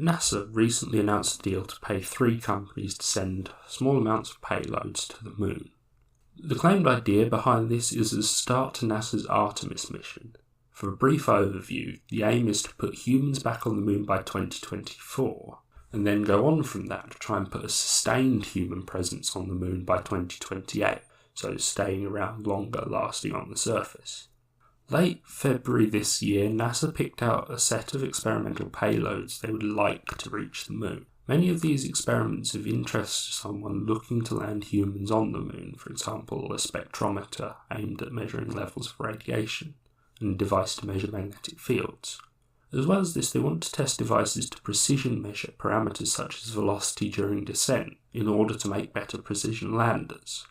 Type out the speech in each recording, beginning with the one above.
NASA recently announced a deal to pay 3 companies to send small amounts of payloads to the moon. The claimed idea behind this is a start to NASA's Artemis mission. For a brief overview, the aim is to put humans back on the moon by 2024, and then go on from that to try and put a sustained human presence on the moon by 2028, so staying around longer, lasting on the surface. Late February this year, NASA picked out a set of experimental payloads they would like to reach the moon. Many of these experiments of interest to someone looking to land humans on the moon, for example a spectrometer aimed at measuring levels of radiation, and a device to measure magnetic fields. As well as this, they want to test devices to precision measure parameters such as velocity during descent in order to make better precision landers.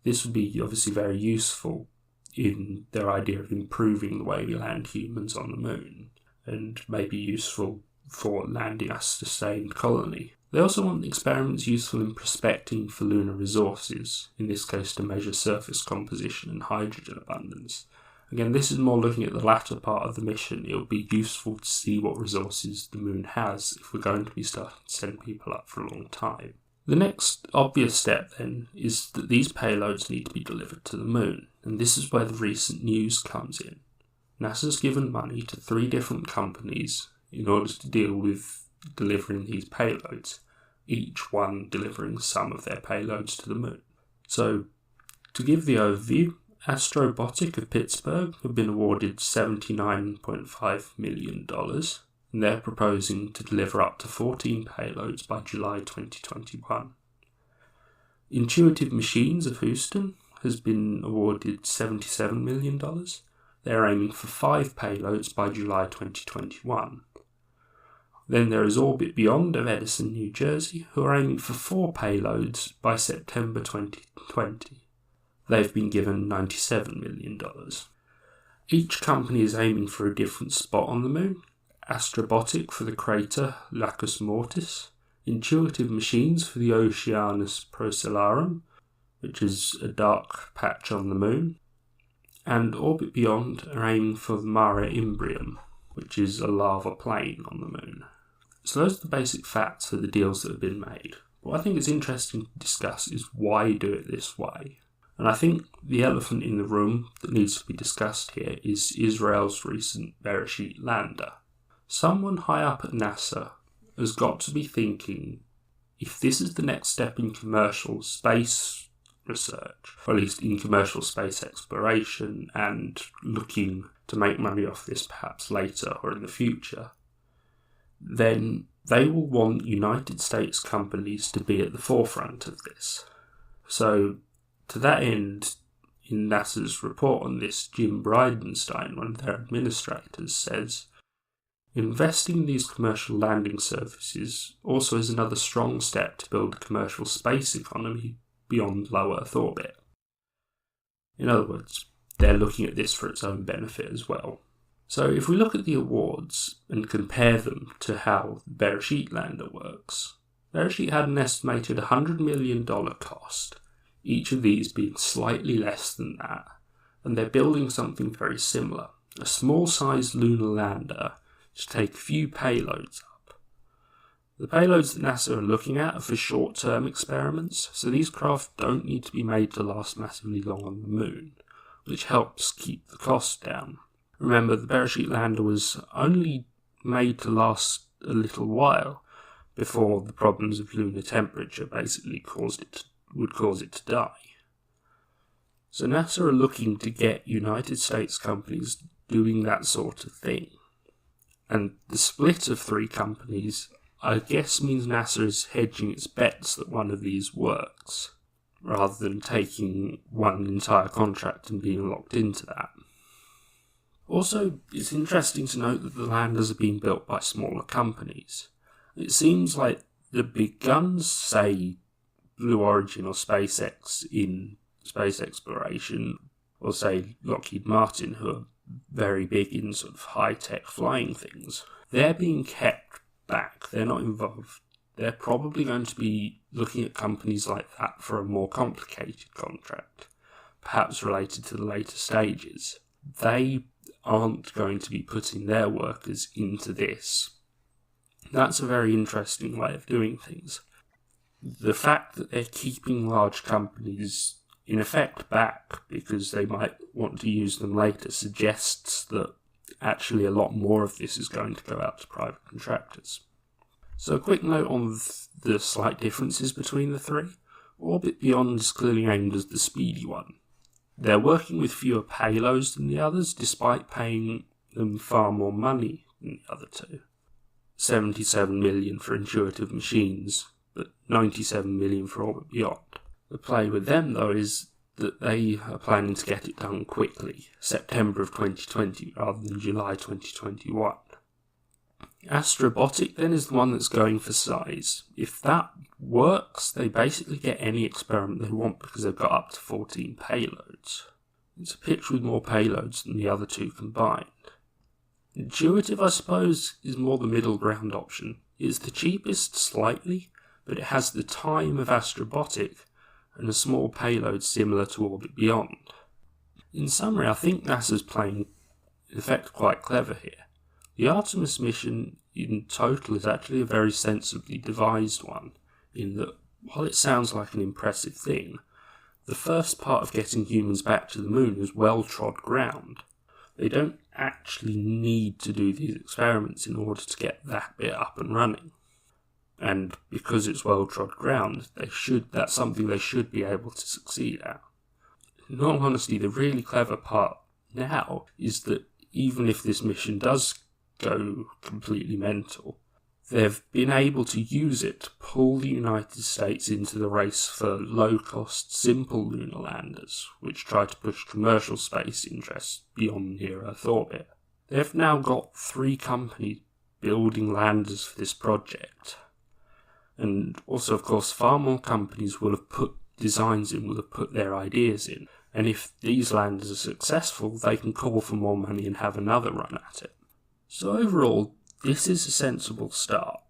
This would be obviously very useful in their idea of improving the way we land humans on the moon, and may be useful for landing a sustained colony. They also want experiments useful in prospecting for lunar resources, in this case to measure surface composition and hydrogen abundance. Again, this is more looking at the latter part of the mission. It will be useful to see what resources the moon has if we're going to be starting to send people up for a long time. The next obvious step then is that these payloads need to be delivered to the moon, and this is where the recent news comes in. NASA's given money to 3 different companies in order to deal with delivering these payloads, each one delivering some of their payloads to the moon. So, to give the overview, Astrobotic of Pittsburgh have been awarded $79.5 million, and they're proposing to deliver up to 14 payloads by July 2021. Intuitive Machines of Houston has been awarded $77 million. They're aiming for 5 payloads by July 2021. Then there is Orbit Beyond of Edison, New Jersey, who are aiming for 4 payloads by September 2020. They've been given $97 million. Each company is aiming for a different spot on the moon. Astrobotic for the crater Lacus Mortis, Intuitive Machines for the Oceanus Procellarum, which is a dark patch on the moon, and Orbit Beyond are aiming for the Mare Imbrium, which is a lava plain on the moon. So those are the basic facts for the deals that have been made. What I think is interesting to discuss is why do it this way. And I think the elephant in the room that needs to be discussed here is Israel's recent Bereshit lander. Someone high up at NASA has got to be thinking, if this is the next step in commercial space research, or at least in commercial space exploration, and looking to make money off this perhaps later or in the future, then they will want United States companies to be at the forefront of this. So, to that end, in NASA's report on this, Jim Bridenstine, one of their administrators, says, investing in these commercial landing services also is another strong step to build a commercial space economy beyond low Earth orbit. In other words, they're looking at this for its own benefit as well. So if we look at the awards and compare them to how the Bereshit lander works, Bereshit had an estimated $100 million cost, each of these being slightly less than that, and they're building something very similar, a small-sized lunar lander to take a few payloads up. The payloads that NASA are looking at are for short-term experiments, so these craft don't need to be made to last massively long on the moon, which helps keep the cost down. Remember, the Bereshit lander was only made to last a little while before the problems of lunar temperature basically would cause it to die. So NASA are looking to get United States companies doing that sort of thing. And the split of 3 companies, I guess, means NASA is hedging its bets that one of these works, rather than taking one entire contract and being locked into that. Also, it's interesting to note that the landers are being built by smaller companies. It seems like the big guns, say Blue Origin or SpaceX in space exploration, or say Lockheed Martin, who are very big in sort of high-tech flying things, they're being kept back. They're not involved. They're probably going to be looking at companies like that for a more complicated contract, perhaps related to the later stages. They aren't going to be putting their workers into this That's a very interesting way of doing things. The fact that they're keeping large companies in effect back because they might want to use them later suggests that actually a lot more of this is going to go out to private contractors. So a quick note on the slight differences between the three. Orbit Beyond is clearly aimed as the speedy one. They're working with fewer payloads than the others, despite paying them far more money than the other two. 77 million for Intuitive Machines, but 97 million for Orbit Beyond. The play with them, though, is that they are planning to get it done quickly, September of 2020 rather than July 2021. Astrobotic then is the one that's going for size. If that works, they basically get any experiment they want because they've got up to 14 payloads. It's a pitch with more payloads than the other two combined. Intuitive, I suppose, is more the middle ground option. It's the cheapest slightly, but it has the time of Astrobotic and a small payload similar to Orbit Beyond. In summary, I think NASA's playing, in effect, quite clever here. The Artemis mission in total is actually a very sensibly devised one, in that while it sounds like an impressive thing, the first part of getting humans back to the moon is well-trod ground. They don't actually need to do these experiments in order to get that bit up and running. And because it's well-trod ground, that's something they should be able to succeed at. In all honesty, the really clever part now is that even if this mission does go completely mental, they've been able to use it to pull the United States into the race for low-cost, simple lunar landers, which try to push commercial space interests beyond near-Earth orbit. They've now got 3 companies building landers for this project. And also, of course, far more companies will have put designs in, will have put their ideas in. And if these landers are successful, they can call for more money and have another run at it. So overall, this is a sensible start.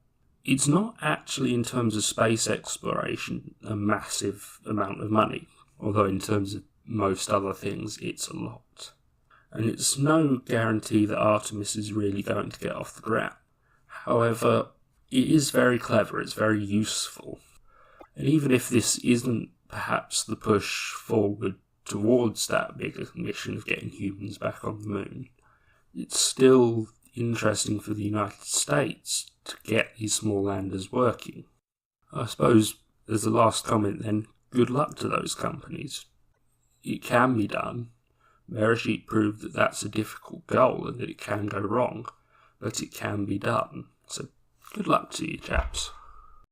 It's not actually, in terms of space exploration, a massive amount of money, although in terms of most other things, it's a lot. And it's no guarantee that Artemis is really going to get off the ground. However, it is very clever, it's very useful. And even if this isn't perhaps the push forward towards that bigger mission of getting humans back on the moon, it's still interesting for the United States to get these small landers working. I suppose, as the last comment then, good luck to those companies. It can be done. Merishit proved that that's a difficult goal and that it can go wrong, but it can be done. So good luck to you, chaps.